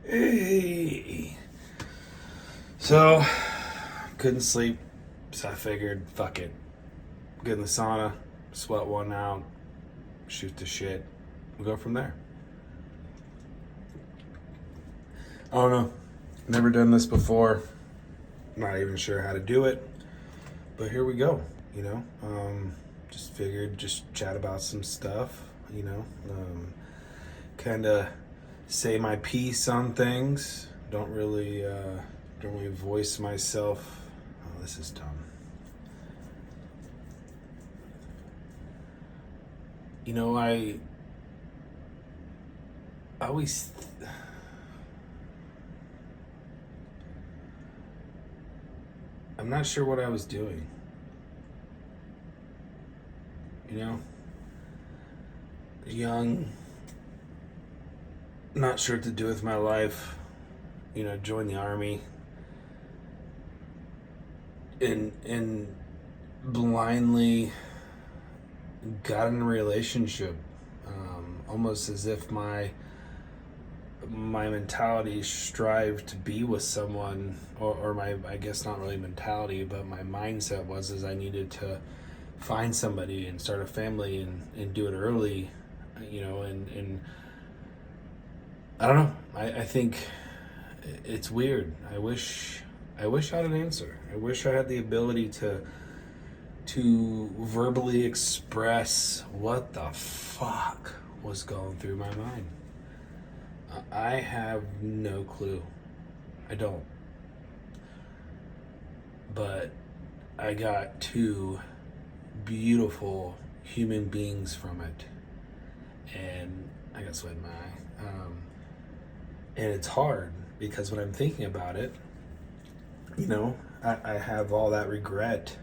Hey. So, couldn't sleep, so I figured, fuck it. Get in the sauna, sweat one out, shoot the shit. We'll go from there. I don't know. Never done this before. Not even sure how to do it. But here we go, you know. Just figured just chat about some stuff, you know. Kind of say my piece on things. Don't really voice myself. Oh, this is dumb. You know, I always I'm not sure what I was doing. You know, young, not sure what to do with my life. You know, joined the army and blindly got in a relationship, almost as if my mentality strived to be with someone, or my, I guess not really mentality, but my mindset was is I needed to find somebody and start a family and do it early, you know, and I don't know. I think it's weird. I wish I had an answer. I wish I had the ability to verbally express what the fuck was going through my mind. I have no clue. I don't. But I got two beautiful human beings from it. And I got sweat in my eye. And it's hard because when I'm thinking about it, you know, I have all that regret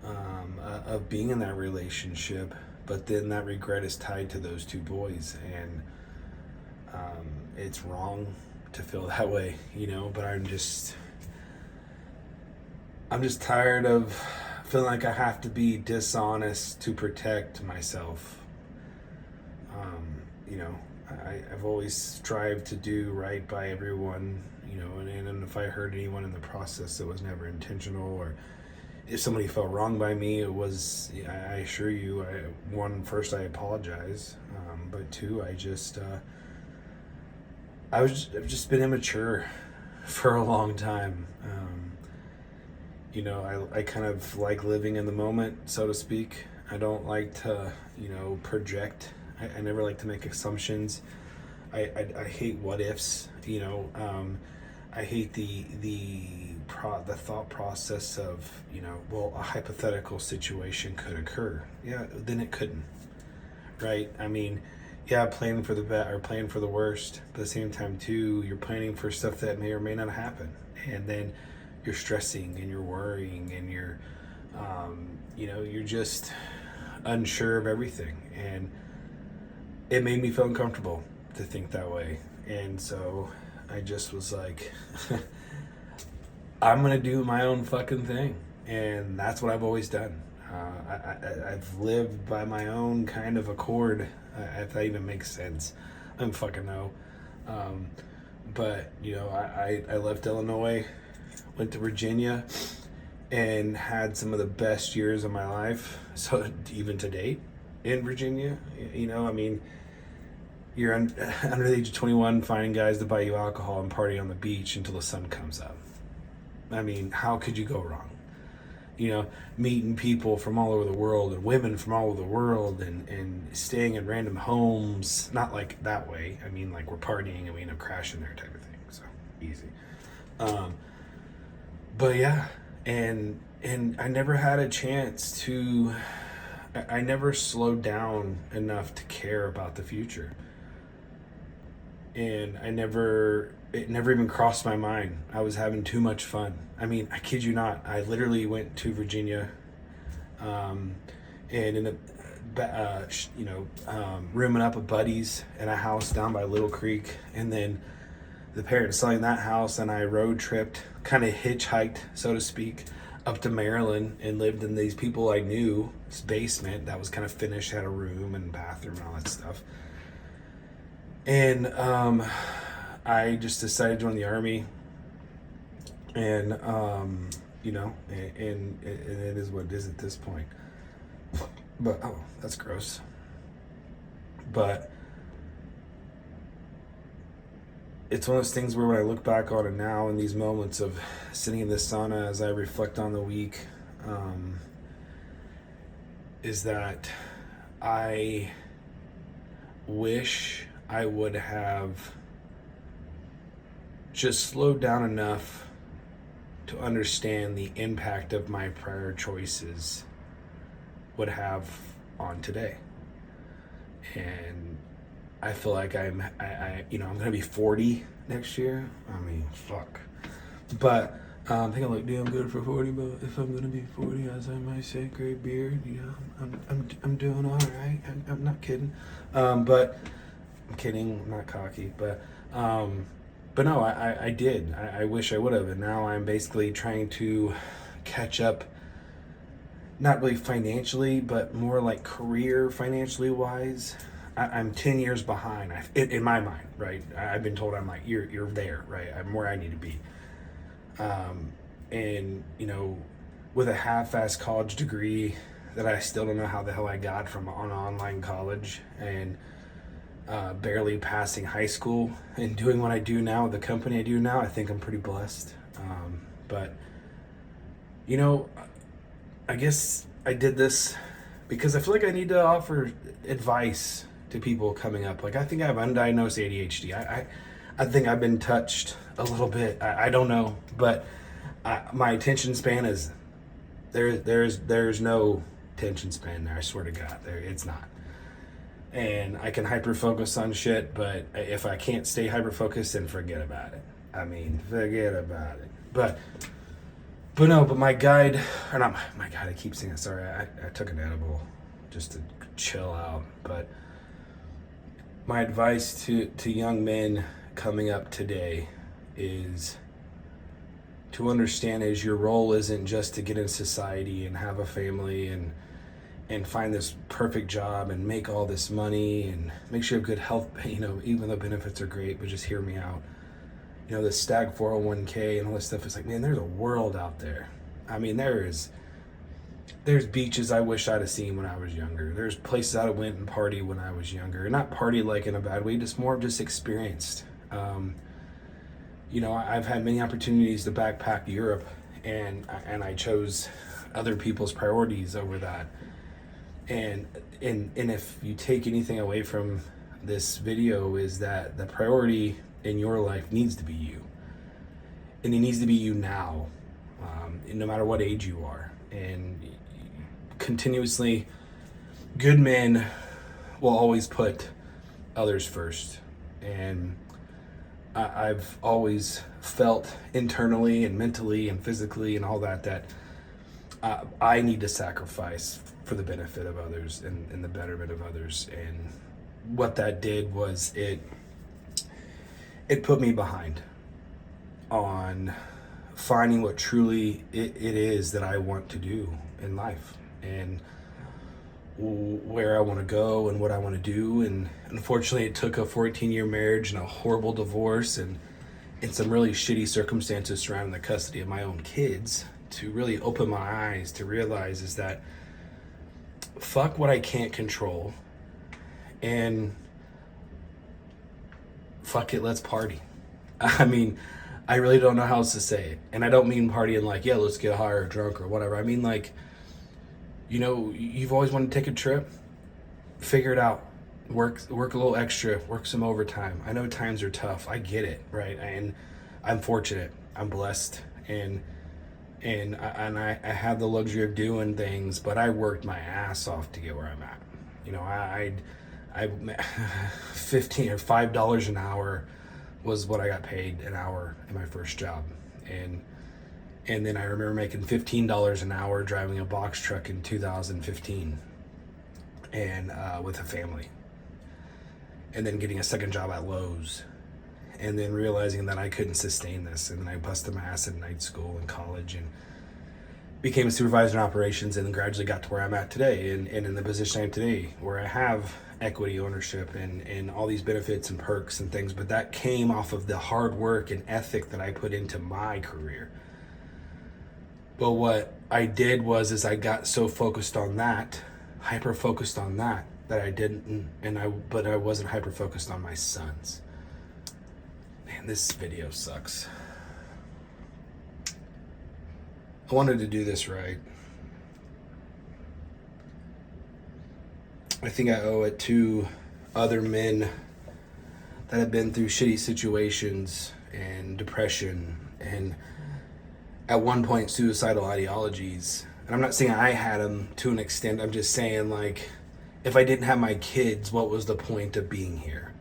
of being in that relationship, but then that regret is tied to those two boys, and it's wrong to feel that way, you know. But I'm just tired of feeling like I have to be dishonest to protect myself. You know, I've always strived to do right by everyone, you know, and if I hurt anyone in the process, it was never intentional, or if somebody felt wrong by me, it was, I assure you, first, I apologize. But two, I've just been immature for a long time. You know, I kind of like living in the moment, so to speak. I don't like to, you know, project. I never like to make assumptions. I hate what ifs, you know. I hate the thought process of, you know, well, a hypothetical situation could occur. Yeah, then it couldn't, right? I mean, yeah, planning for the best or planning for the worst, but at the same time too, you're planning for stuff that may or may not happen, and then you're stressing and you're worrying and you know, you're just unsure of everything, and it made me feel uncomfortable to think that way, and so I just was like, I'm gonna do my own fucking thing, and that's what I've always done. I've lived by my own kind of accord, if that even makes sense. I don't fucking know. But you know, I left Illinois, went to Virginia, and had some of the best years of my life. So even to date in Virginia, you know, I mean, you're under the age of 21, finding guys to buy you alcohol and party on the beach until the sun comes up. I mean, how could you go wrong? You know, meeting people from all over the world and women from all over the world, and staying in random homes. Not like that way. I mean, like we're partying and we end up crashing there type of thing. So easy. But yeah, and I never had a chance to. I never slowed down enough to care about the future. And it never even crossed my mind. I was having too much fun. I mean, I kid you not, I literally went to Virginia, and in rooming up with buddies in a house down by Little Creek, and then the parents selling that house, and I road tripped, kind of hitchhiked, so to speak, up to Maryland, and lived in these people I knew, this basement that was kind of finished, had a room and bathroom and all that stuff. And I just decided to join the Army, and and it is what it is at this point. But oh, that's gross. But it's one of those things where when I look back on it now, in these moments of sitting in the sauna as I reflect on the week, is that I wish I would have just slowed down enough to understand the impact of my prior choices would have on today. And I feel like I'm gonna be 40 next year. I mean, fuck. But I think I'm like damn good for 40. But if I'm gonna be 40, as I might say, great beard. I'm doing all right. I'm not kidding. But I'm kidding. I'm not cocky. But no, I did. I wish I would have. And now I'm basically trying to catch up. Not really financially, but more like career financially wise. I'm 10 years behind in my mind, right? I've been told I'm like, you're there, right? I'm where I need to be. And, with a half-assed college degree that I still don't know how the hell I got from an online college, and barely passing high school, and doing what I do now, the company I do now, I think I'm pretty blessed. But, I guess I did this because I feel like I need to offer advice to people coming up. Like, I think I have undiagnosed ADHD. I think I've been touched a little bit. I don't know, but my attention span is there's no attention span there. I swear to God, it's not. And I can hyper focus on shit, but if I can't stay hyper focused, then forget about it. I mean, forget about it. But my guide, or not my guide, I keep saying it, sorry, I took an edible just to chill out. But my advice to young men coming up today is to understand is your role isn't just to get in society and have a family and find this perfect job and make all this money and make sure you have good health, even though benefits are great, but just hear me out. The stag 401k and all this stuff. It's like, man, there's a world out there. I mean, there's beaches I wish I'd have seen when I was younger. There's places I went and party when I was younger. And not party like in a bad way, just more of just experienced. I've had many opportunities to backpack Europe, and I chose other people's priorities over that. And if you take anything away from this video, is that the priority in your life needs to be you, and it needs to be you now, no matter what age you are. And continuously, good men will always put others first. And I've always felt internally and mentally and physically and all that I need to sacrifice for the benefit of others and the betterment of others. And what that did was it put me behind on finding what truly it is that I want to do in life, and where I want to go and what I want to do. And unfortunately, it took a 14-year marriage and a horrible divorce and some really shitty circumstances surrounding the custody of my own kids to really open my eyes to realize is that fuck what I can't control, and fuck it, let's party. I mean, I really don't know how else to say it. And I don't mean partying like, yeah, let's get high or drunk or whatever. I mean, like, you've always wanted to take a trip, figure it out, work a little extra, work some overtime. I know times are tough. I get it, right? And I'm fortunate. I'm blessed. And I have the luxury of doing things, but I worked my ass off to get where I'm at. I $15 or $5 an hour was what I got paid an hour in my first job. And then I remember making $15 an hour driving a box truck in 2015 and with a family. And then getting a second job at Lowe's. And then realizing that I couldn't sustain this. And then I busted my ass in night school and college. became a supervisor in operations, and then gradually got to where I'm at today, and in the position I'm today, where I have equity ownership and all these benefits and perks and things. But that came off of the hard work and ethic that I put into my career. But what I did is I got so focused on that, hyper focused on that I didn't, but I wasn't hyper focused on my sons. Man, this video sucks. I wanted to do this right. I think I owe it to other men that have been through shitty situations and depression and at one point suicidal ideologies. And I'm not saying I had them to an extent. I'm just saying, like, if I didn't have my kids, what was the point of being here?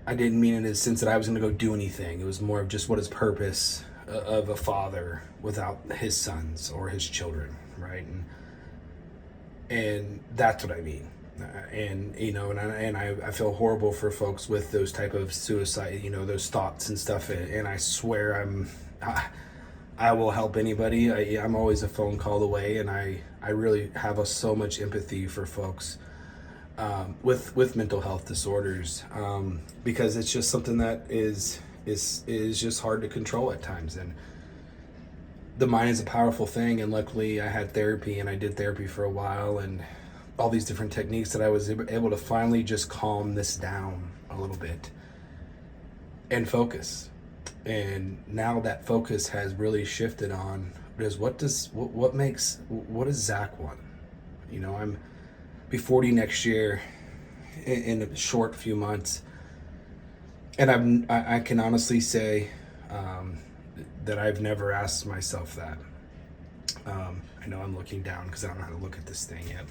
I didn't mean it in the sense that I was going to go do anything. It was more of just what is purpose of a father without his sons or his children, right? And that's what I mean. And you know, and I feel horrible for folks with those type of suicide, you know, those thoughts and stuff. And I swear I will help anybody. I'm always a phone call away, and I really have so much empathy for folks with mental health disorders, because it's just something that is just hard to control at times. And the mind is a powerful thing, and luckily I had therapy, and I did therapy for a while, and all these different techniques that I was able to finally just calm this down a little bit and focus. And now that focus has really shifted on what does Zach want? You know, I'm be 40 next year in a short few months, and I can honestly say that I've never asked myself that. I know I'm looking down because I don't know how to look at this thing yet,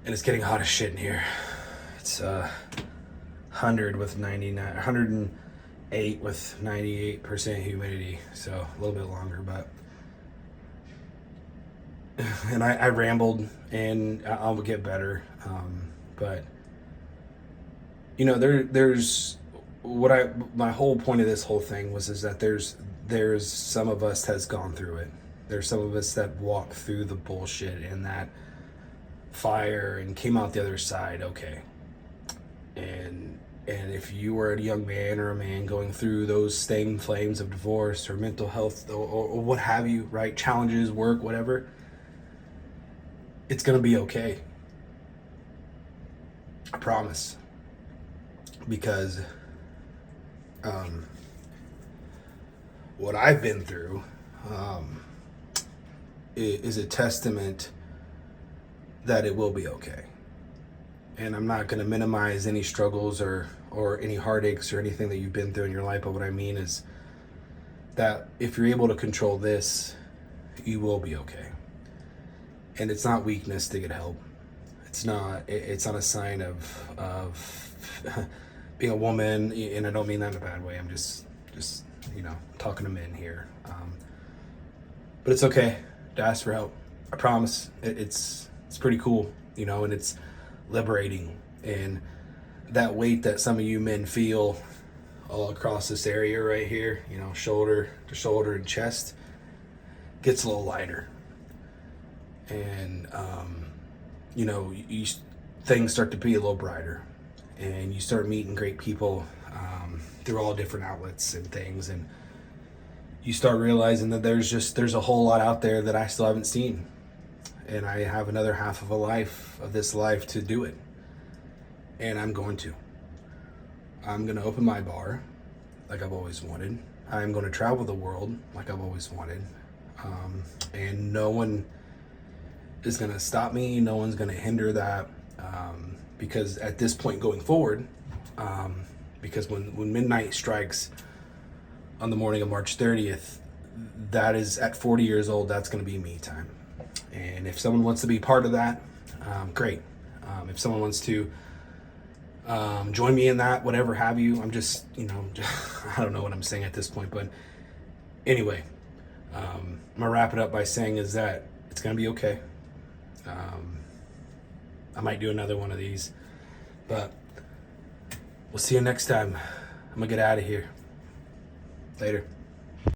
and it's getting hot as shit in here. It's 108 with 98% humidity, so a little bit longer, but and I rambled, and I'll get better, but you know, there's my whole point of this whole thing is that there's some of us has gone through it. There's some of us that walked through the bullshit and that fire and came out the other side okay. And if you were a young man or a man going through those same flames of divorce or mental health or what have you, right? Challenges, work, whatever, it's going to be okay. I promise. Because what I've been through is a testament that it will be okay. And I'm not going to minimize any struggles or any heartaches or anything that you've been through in your life. But what I mean is that if you're able to control this, you will be okay. And it's not weakness to get help. It's not a sign of being a woman. And I don't mean that in a bad way. I'm just you know, talking to men here. But it's okay to ask for help. I promise. It's pretty cool, you know, and it's liberating. And that weight that some of you men feel all across this area right here, you know, shoulder to shoulder and chest, gets a little lighter. And you know, things start to be a little brighter, and you start meeting great people through all different outlets and things, and you start realizing that there's a whole lot out there that I still haven't seen, and I have another half of this life to do it. And I'm going to open my bar like I've always wanted. I'm going to travel the world like I've always wanted. And no one is going to stop me. No one's going to hinder that. Because at this point going forward, because when midnight strikes on the morning of March 30th, that is at 40 years old, that's going to be me time. And if someone wants to be part of that, great. If someone wants to join me in that, whatever have you, I'm just, you know, I don't know what I'm saying at this point, but anyway, I'm gonna wrap it up by saying is that it's gonna be okay. I might do another one of these, but we'll see you next time. I'm gonna get out of here. Later.